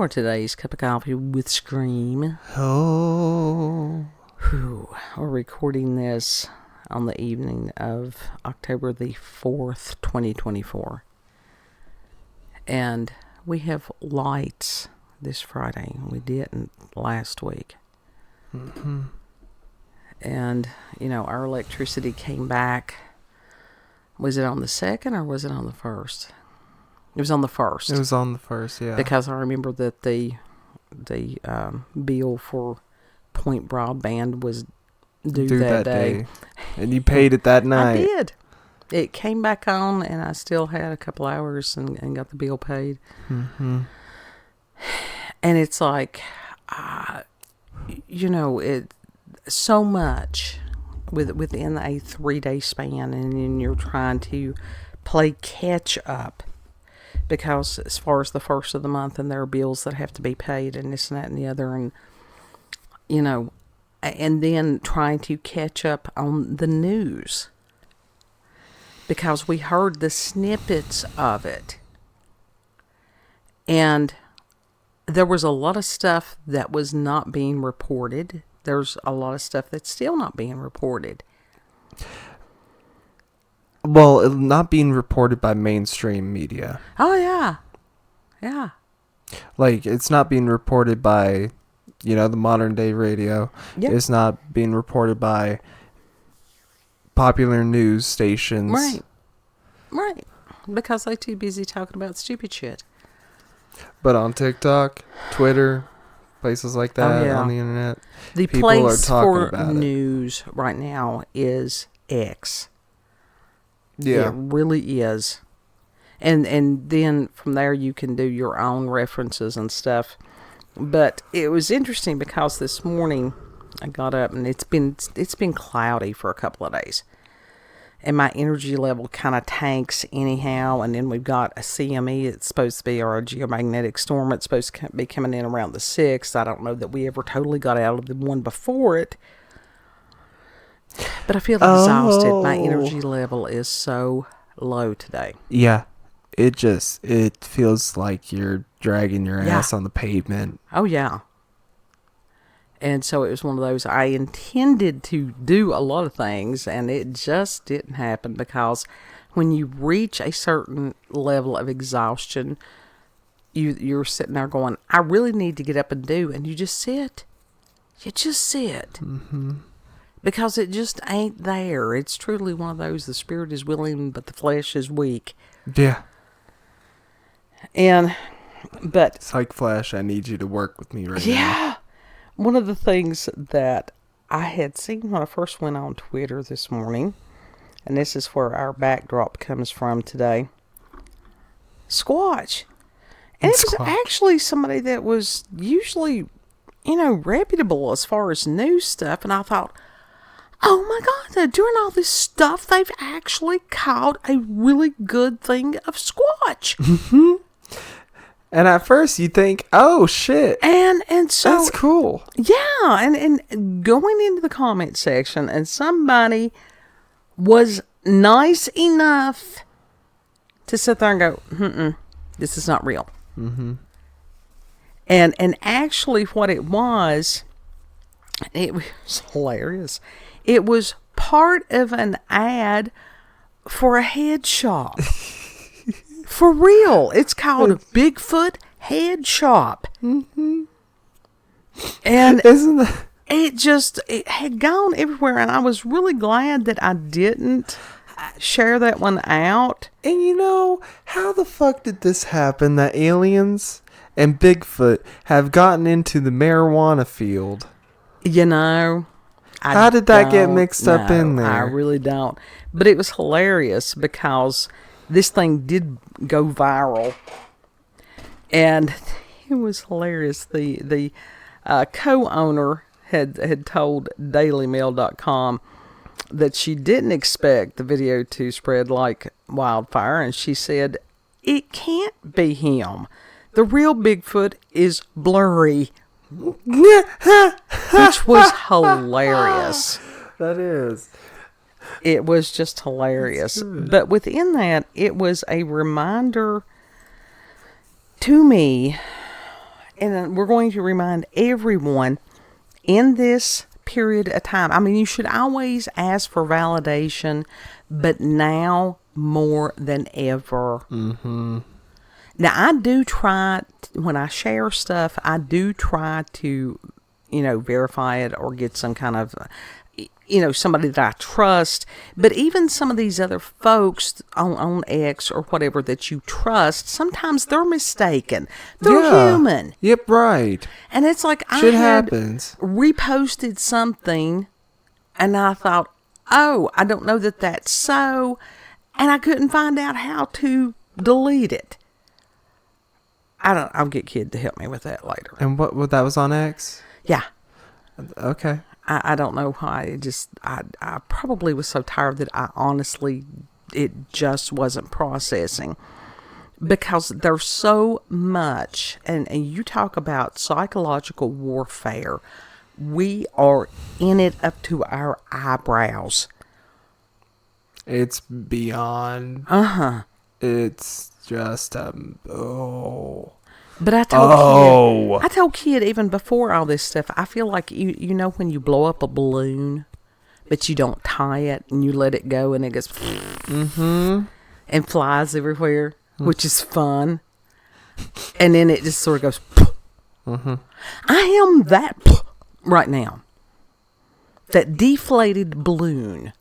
for today's cup of coffee with Scream. Oh. We're recording this on the evening of October the 4th, 2024. And we have lights this Friday. We didn't last week. Mm-hmm. And, our electricity came back. Was it on the 2nd or was it on the 1st? It was on the 1st. It was on the 1st, yeah. Because I remember that the bill for Point Broadband was due that day. And you paid it that night. I did. It came back on, and I still had a couple hours and got the bill paid. Mm-hmm. And it's like, it so much within a 3-day span, and then you're trying to play catch up. Because as far as the first of the month, and there are bills that have to be paid, and this and that and the other, and, and then trying to catch up on the news. Because we heard the snippets of it. And there was a lot of stuff that was not being reported. There's a lot of stuff that's still not being reported. Well, not being reported by mainstream media. Oh, yeah. Yeah. Like, it's not being reported by, the modern day radio. Yep. It's not being reported by popular news stations. Right. Because they're too busy talking about stupid shit. But on TikTok, Twitter, places like that, on the internet, the people place are talking for about news right now is X. Yeah. It really is. And then from there you can do your own references and stuff. But it was interesting because this morning I got up and it's been cloudy for a couple of days. And my energy level kind of tanks anyhow. And then we've got a CME. It's supposed to be, or a geomagnetic storm. It's supposed to be coming in around the 6th. I don't know that we ever totally got out of the one before it. But I feel exhausted. My energy level is so low today. Yeah. It feels like you're dragging your ass on the pavement. Oh, yeah. And so it was one of those, I intended to do a lot of things, and it just didn't happen because when you reach a certain level of exhaustion, you're sitting there going, I really need to get up and do, and you just sit. You just sit. Mm-hmm. Because it just ain't there. It's truly one of those, the spirit is willing, but the flesh is weak. Yeah. But it's like, Flash, I need you to work with me right now. Yeah. One of the things that I had seen when I first went on Twitter this morning, and this is where our backdrop comes from today, Squatch. And it was actually somebody that was usually, reputable as far as news stuff. And I thought, oh my God, they're doing all this stuff. They've actually caught a really good thing of Squatch. Mm-hmm. And at first you think, oh shit. And so that's cool. Yeah, and going into the comment section, and somebody was nice enough to sit there and go, this is not real. Mm-hmm. And actually what it was hilarious. It was part of an ad for a head shop. For real. It's called Bigfoot Head Shop. Mm-hmm. And isn't that... it had gone everywhere, and I was really glad that I didn't share that one out. And how the fuck did this happen that aliens and Bigfoot have gotten into the marijuana field? How did that get mixed up in there? I really don't. But it was hilarious because this thing did go viral. And it was hilarious. The co-owner had told dailymail.com that she didn't expect the video to spread like wildfire. And she said, it can't be him. The real Bigfoot is blurry. Which was hilarious. That is. It was just hilarious. But within that, it was a reminder to me and we're going to remind everyone in this period of time. I mean, you should always ask for validation, but now more than ever. Mm-hmm. Now, I do try, when I share stuff, I do try to, verify it or get some kind of, somebody that I trust. But even some of these other folks on X or whatever that you trust, sometimes they're mistaken. They're human. Yep, right. And it's like Shit I had happens. reposted something and I thought, oh, I don't know that that's so. And I couldn't find out how to delete it. I'll get Kid to help me with that later. And what that was on X? Yeah. Okay. I don't know why. I probably was so tired that I honestly, it just wasn't processing. Because there's so much, and you talk about psychological warfare. We are in it up to our eyebrows. It's beyond. It's just But I told Kid even before all this stuff, I feel like you know when you blow up a balloon, but you don't tie it and you let it go and it goes and flies everywhere, which is fun. And then it just sort of goes. I am that right now. That deflated balloon.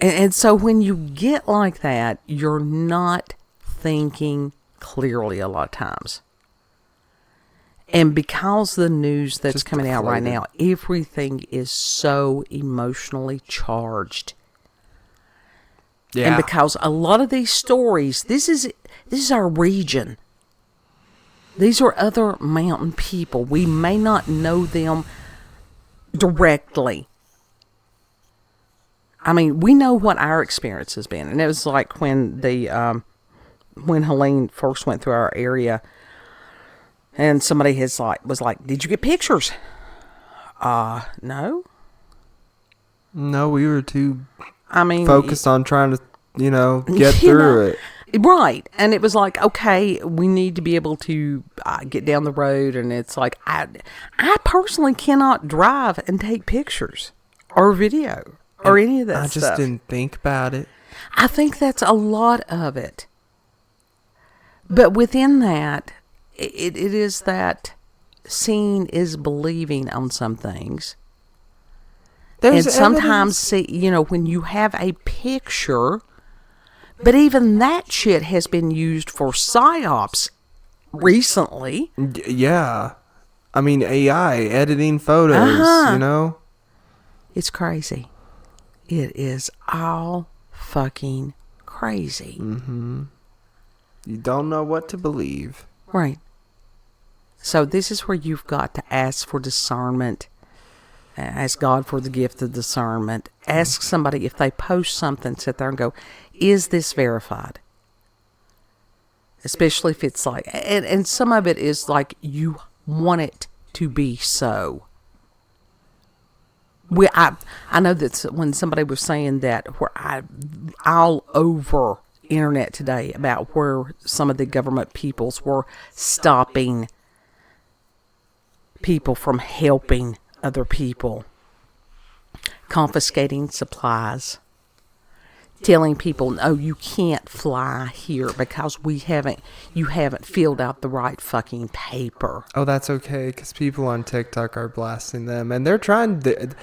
And so when you get like that, you're not thinking clearly a lot of times. And because the news that's Just coming out right deflated. now, everything is so emotionally charged. Yeah. And because a lot of these stories, this is our region. These are other mountain people. We may not know them directly. I mean, we know what our experience has been. And it was like when when Helene first went through our area and somebody was like, did you get pictures? No. No, we were too focused on trying to, get through it. Right. And it was like, okay, we need to be able to get down the road. And it's like, I personally cannot drive and take pictures or video or any of that stuff. I just didn't think about it. I think that's a lot of it. But within that, it is that seeing is believing on some things. And sometimes, when you have a picture, but even that shit has been used for psyops recently. Yeah. I mean, AI, editing photos, It's crazy. It is all fucking crazy. Mm-hmm. You don't know what to believe. Right. So this is where you've got to ask for discernment. Ask God for the gift of discernment. Ask somebody if they post something, sit there and go, is this verified? Especially if it's like, and some of it is like you want it to be so. I know that when somebody was saying that, all over internet today about where some of the government peoples were stopping people from helping other people, confiscating supplies, telling people, no, you can't fly here because you haven't filled out the right fucking paper. Oh, that's okay, because people on TikTok are blasting them, and they're trying to,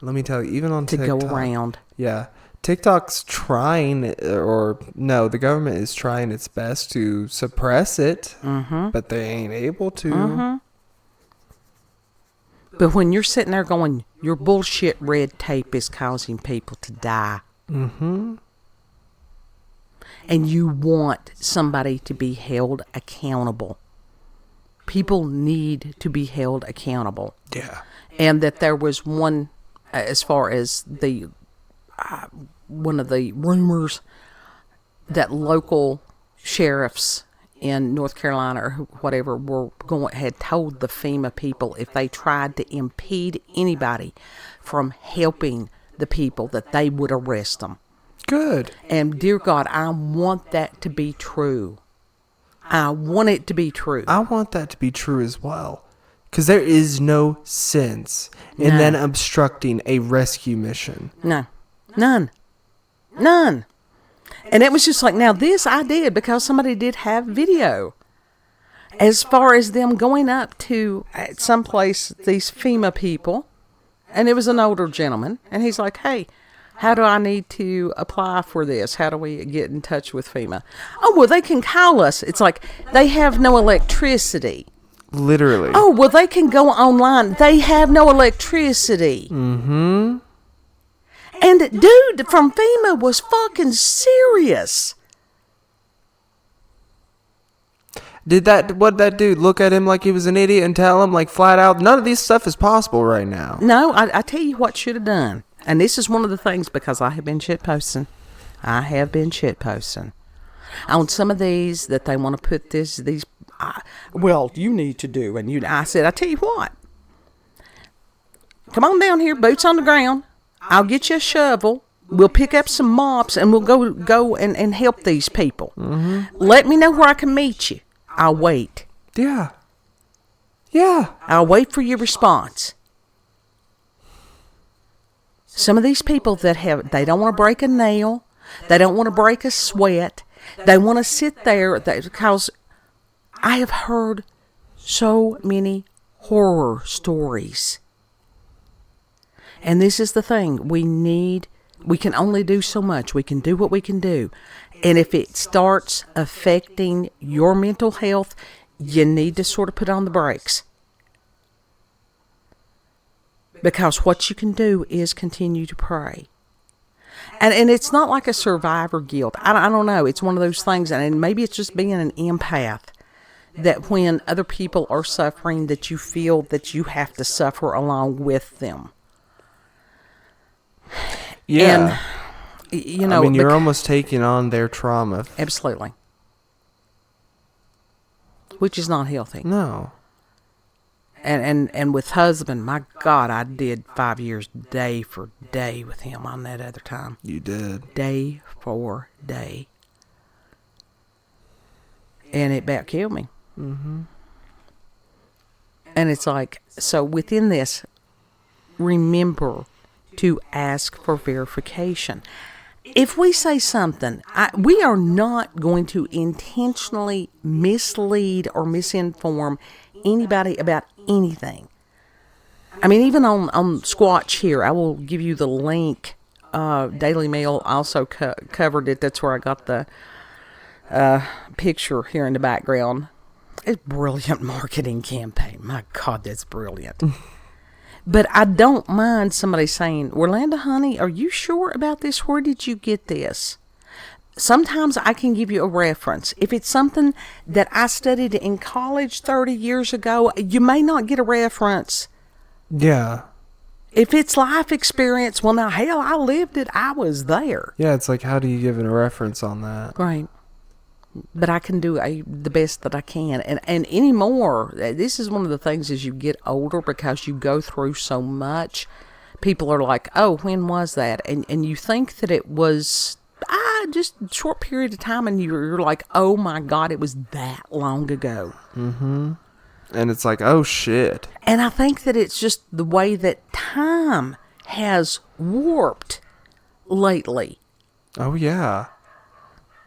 let me tell you, even on TikTok. To go around. Yeah. TikTok's trying, the government is trying its best to suppress it, but they ain't able to. But when you're sitting there going, your bullshit red tape is causing people to die. And you want somebody to be held accountable. People need to be held accountable. Yeah. And that there was one, as far as the, one of the rumors that local sheriffs in North Carolina or whatever had told the FEMA people if they tried to impede anybody from helping the people that they would arrest them. Good. And dear God, I want that to be true. I want it to be true. I want that to be true as well. Because there is no sense in then obstructing a rescue mission. No. None. And it was just like, now this I did because somebody did have video. As far as them going up to someplace, these FEMA people, and it was an older gentleman, and he's like, hey, how do I need to apply for this? How do we get in touch with FEMA? Oh, well, they can call us. It's like, they have no electricity. Literally. Oh, well, they can go online. They have no electricity. Mm-hmm. And dude from FEMA was fucking serious. What'd that dude look at him like he was an idiot and tell him like flat out, none of this stuff is possible right now? No, I tell you what should have done. And this is one of the things, because I have been shitposting. On some of these that they want to put well, you need to do. And I said, I tell you what. Come on down here, boots on the ground. I'll get you a shovel. We'll pick up some mops and we'll go and help these people. Mm-hmm. Let me know where I can meet you. I'll wait. Yeah. I'll wait for your response. Some of these people they don't want to break a nail. They don't want to break a sweat. They want to sit there because I have heard so many horror stories. And this is the thing. We can only do so much. We can do what we can do. And if it starts affecting your mental health, you need to sort of put on the brakes. Because what you can do is continue to pray. And it's not like a survivor guilt. I don't know. It's one of those things, and maybe it's just being an empath, that when other people are suffering, that you feel that you have to suffer along with them. Yeah. And, you're almost taking on their trauma. Absolutely. Which is not healthy. No. And with husband, my God, I did 5 years day for day with him on that other time. You did. Day for day. And it about killed me. Mm-hmm. And it's like, so within this, remember to ask for verification. If we say something, we are not going to intentionally mislead or misinform anybody about anything. I mean, even on Squatch here, I will give you the link. Daily Mail also covered it. That's where I got the picture here in the background. It's a brilliant marketing campaign. My God, that's brilliant. But I don't mind somebody saying, Orlando, honey, are you sure about this? Where did you get this? Sometimes I can give you a reference. If it's something that I studied in college 30 years ago, you may not get a reference. Yeah. If it's life experience, well, now, hell, I lived it. I was there. Yeah, it's like, how do you give a reference on that? Right. But I can do the best that I can. And anymore, this is one of the things as you get older, because you go through so much, people are like, oh, when was that? And you think that it was just a short period of time, and you're like, oh my God, it was that long ago. Mm-hmm. And it's like, oh shit. And I think that it's just the way that time has warped lately. Oh yeah.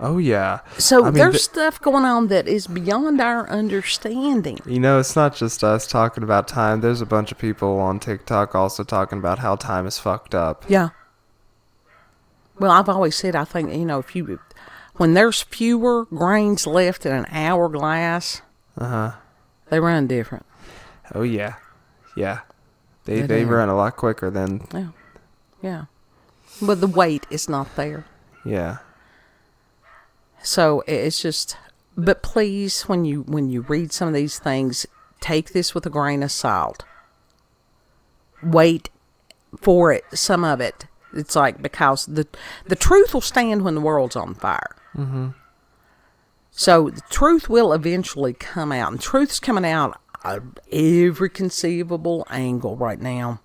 Oh yeah. So there's stuff going on that is beyond our understanding. It's not just us talking about time. There's a bunch of people on TikTok also talking about how time is fucked up. Yeah. Well, I've always said, I think, when there's fewer grains left in an hourglass, they run different. Oh yeah. Yeah. They run a lot quicker than. Yeah. But the weight is not there. Yeah. So it's just, but please, when you read some of these things, take this with a grain of salt. Wait for it, some of it. It's like, because the truth will stand when the world's on fire. Mm-hmm. So the truth will eventually come out. And truth's coming out of every conceivable angle right now.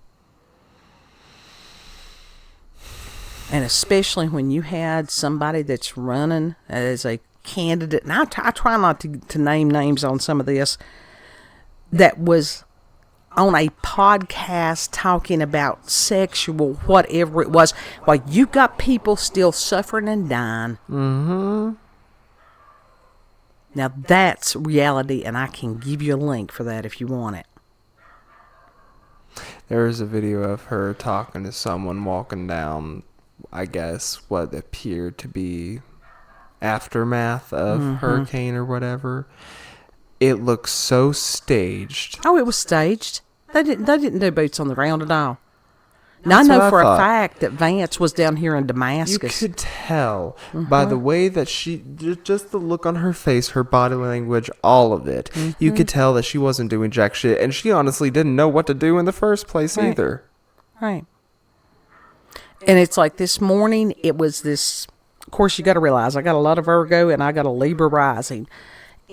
And especially when you had somebody that's running as a candidate, and I try not to name names on some of this, that was on a podcast talking about sexual whatever it was, while you got people still suffering and dying. Mm-hmm. Now that's reality, and I can give you a link for that if you want it. There was a video of her talking to someone walking down, I guess, what appeared to be aftermath of hurricane or whatever. It looks so staged. Oh, it was staged. They didn't do boots on the ground at all. Now, I know for a fact that Vance was down here in Damascus. You could tell by the way that she, just the look on her face, her body language, all of it. You could tell that she wasn't doing jack shit, and she honestly didn't know what to do in the first place either. Right. And it's like this morning, it was this, of course, you got to realize, I got a lot of Virgo, and I got a Libra rising.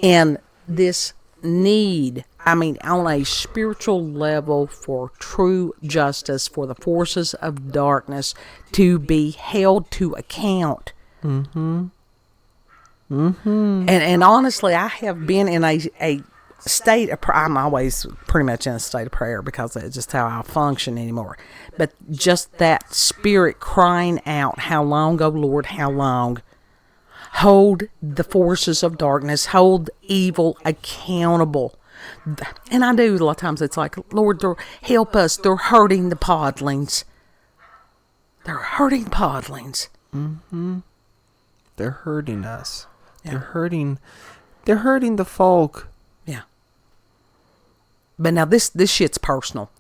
And this need, on a spiritual level, for true justice, for the forces of darkness to be held to account. And honestly, I have been in a state of prayer. I'm always pretty much in a state of prayer because that's just how I function anymore. But just that spirit crying out, how long, oh Lord, how long? Hold the forces of darkness, hold evil accountable. And I do, a lot of times it's like, Lord, help us. They're hurting the podlings. They're hurting podlings. They're hurting us. Yeah. They're hurting the folk. Yeah. But now this shit's personal.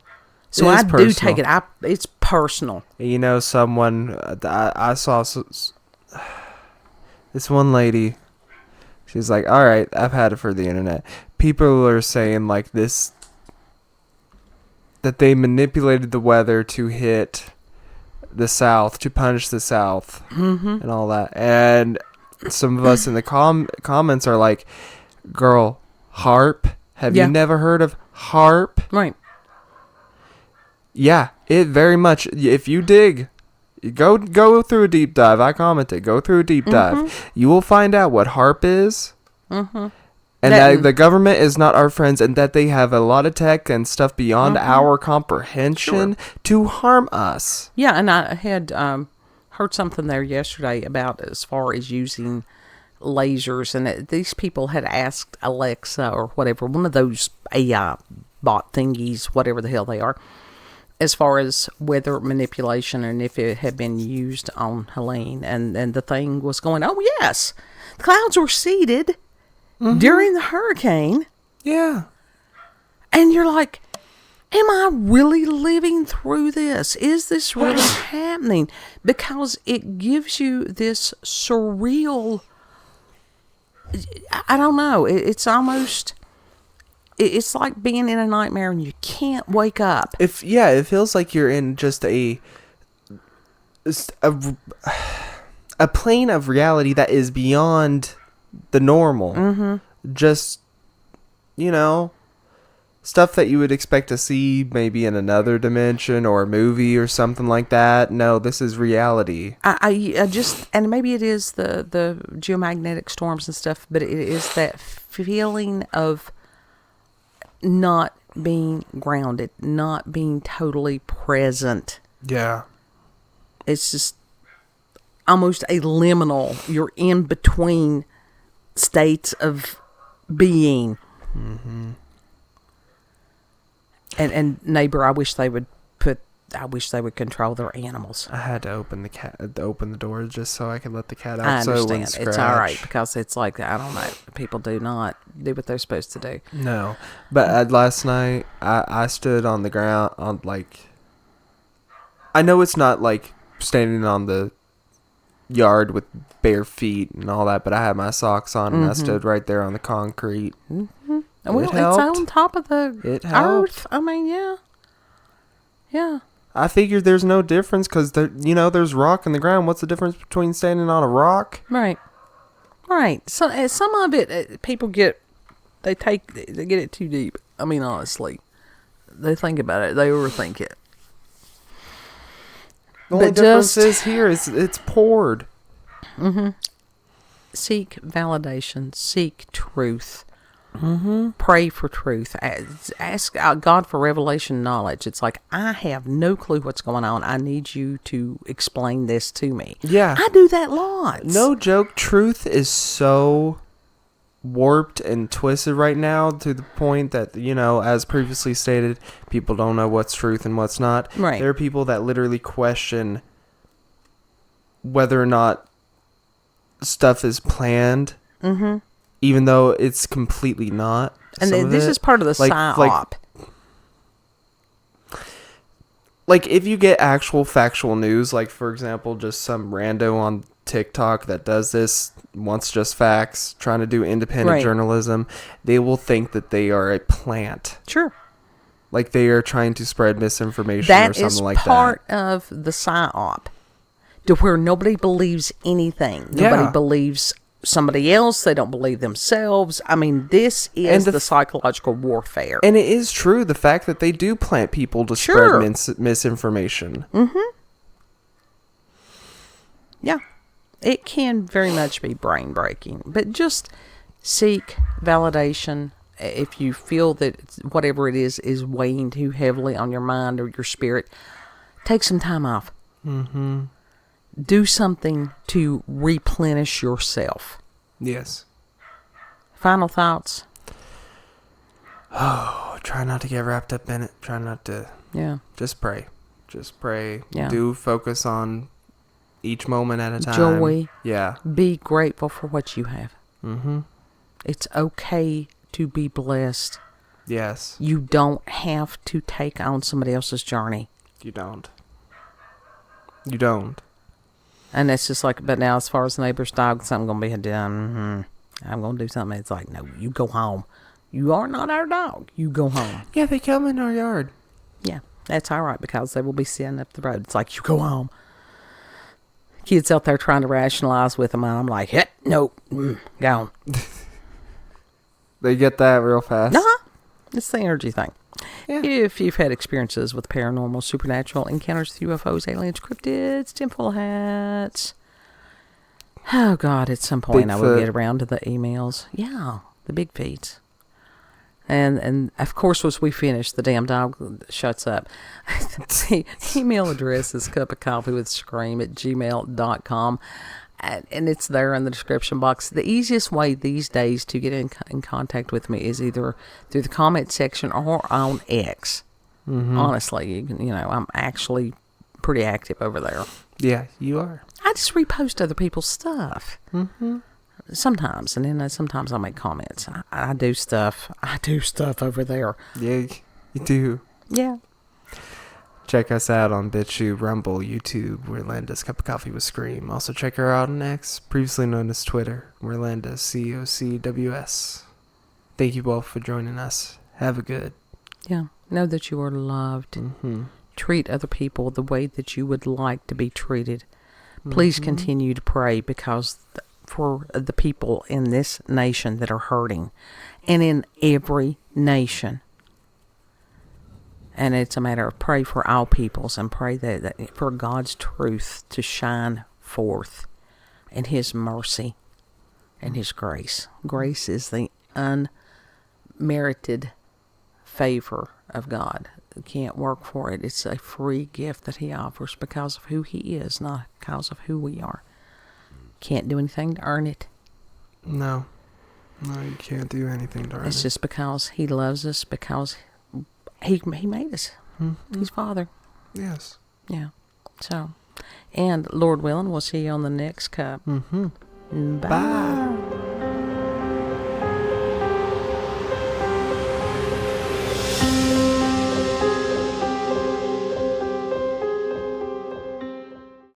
So I do take it. It's personal. You know, someone, I saw this one lady, she's like, all right, I've had it for the internet. People are saying like this, that they manipulated the weather to hit the South, to punish the South, and all that. And some of us in the comments are like, girl, HARP? Have you never heard of HARP? Right. Yeah, it very much, if you dig, go through a deep dive. I commented, go through a deep dive. You will find out what HARP is. And that the government is not our friends, and that they have a lot of tech and stuff beyond our comprehension to harm us. Yeah, and I had heard something there yesterday about as far as using lasers, and these people had asked Alexa or whatever, one of those AI bot thingies, whatever the hell they are, as far as weather manipulation and if it had been used on Helene. And the thing was going, oh, yes, the clouds were seeded during the hurricane. Yeah. And you're like, am I really living through this? Is this really happening? Because it gives you this surreal, I don't know, it's almost, it's like being in a nightmare and you can't wake up. It feels like you're in just a plane of reality that is beyond the normal. Just, stuff that you would expect to see maybe in another dimension or a movie or something like that. No, this is reality. I just, and maybe it is the geomagnetic storms and stuff, but it is that feeling of not being grounded, not being totally present. Yeah. It's just almost a liminal. You're in between states of being. And neighbor, I wish they would control their animals. I had to open the door just so I could let the cat out. I understand. It's all right, because it's like, I don't know, people do not do what they're supposed to do. No, but last night I stood on the ground on, like, I know it's not like standing on the yard with bare feet and all that, but I had my socks on and I stood right there on the concrete. Well, it's on top of the earth. I mean, yeah. I figured there's no difference because there's rock in the ground. What's the difference between standing on a rock? Right. So some of it, people get it too deep. I mean, honestly, they think about it. They overthink it. The only difference is here it's poured. seek validation, seek truth. Mm-hmm. Pray for truth. Ask God for revelation knowledge. It's like, I have no clue what's going on. I need you to explain this to me. Yeah. I do that lots. No joke. Truth is so warped and twisted right now to the point that, as previously stated, people don't know what's truth and what's not. Right. There are people that literally question whether or not stuff is planned. Mm-hmm. Even though it's completely not. And this is part of the psyop. Like, if you get actual factual news, like, for example, just some rando on TikTok that does this, wants just facts, trying to do independent journalism, they will think that they are a plant. Sure. Like, they are trying to spread misinformation or something like that. That is part of the psyop. To where nobody believes anything. Nobody believes somebody else. They don't believe themselves. I mean, this is the psychological warfare. And it is true, the fact that they do plant people to spread misinformation. Mm-hmm. Yeah. It can very much be brain breaking. But just seek validation. If you feel that whatever it is weighing too heavily on your mind or your spirit, take some time off. Mm-hmm. Do something to replenish yourself. Yes. Final thoughts? Oh, try not to get wrapped up in it. Try not to. Yeah. Just pray. Just pray. Yeah. Do focus on each moment at a time. Joy. Yeah. Be grateful for what you have. Mm-hmm. It's okay to be blessed. Yes. You don't have to take on somebody else's journey. You don't. You don't. And it's just like, but now as far as the neighbor's dog, something going to be done. I'm going to do something. It's like, no, you go home. You are not our dog. You go home. Yeah, they come in our yard. Yeah, that's all right because they will be sitting up the road. It's like, you go home. Kids out there trying to rationalize with them, and I'm like, nope, gone. They get that real fast. Uh-huh. It's the energy thing. Yeah. If you've had experiences with paranormal, supernatural encounters with UFOs, aliens, cryptids, tinfoil hats. Oh, God, at some point I will get around to the emails. Yeah, the big feeds. And of course, once we finish, the damn dog shuts up. The email address is cupofcoffeewithscream@gmail.com. And it's there in the description box. The easiest way these days to get in contact with me is either through the comment section or on X. Mm-hmm. Honestly, I'm actually pretty active over there. Yeah, you are. I just repost other people's stuff. Mm-hmm. Sometimes, and then sometimes I make comments. I do stuff. I do stuff over there. Yeah, you do. Yeah. Check us out on BitChute, Rumble, YouTube. We're Linda's Cup of Coffee with Scream. Also check her out on X, previously known as Twitter. We're Linda, COCWS. Thank you both for joining us. Have a good. Yeah. Know that you are loved. Mm-hmm. Treat other people the way that you would like to be treated. Please continue to pray because for the people in this nation that are hurting and in every nation. And it's a matter of pray for all peoples and pray that for God's truth to shine forth and His mercy and His grace. Grace is the unmerited favor of God. You can't work for it. It's a free gift that He offers because of who He is, not because of who we are. Can't do anything to earn it. No, you can't do anything to earn it. It's just because He loves us, because He made us. Mm-hmm. He's Father. Yes. Yeah. So, and Lord willing, we'll see you on the next cup. Mm-hmm. Bye. Bye.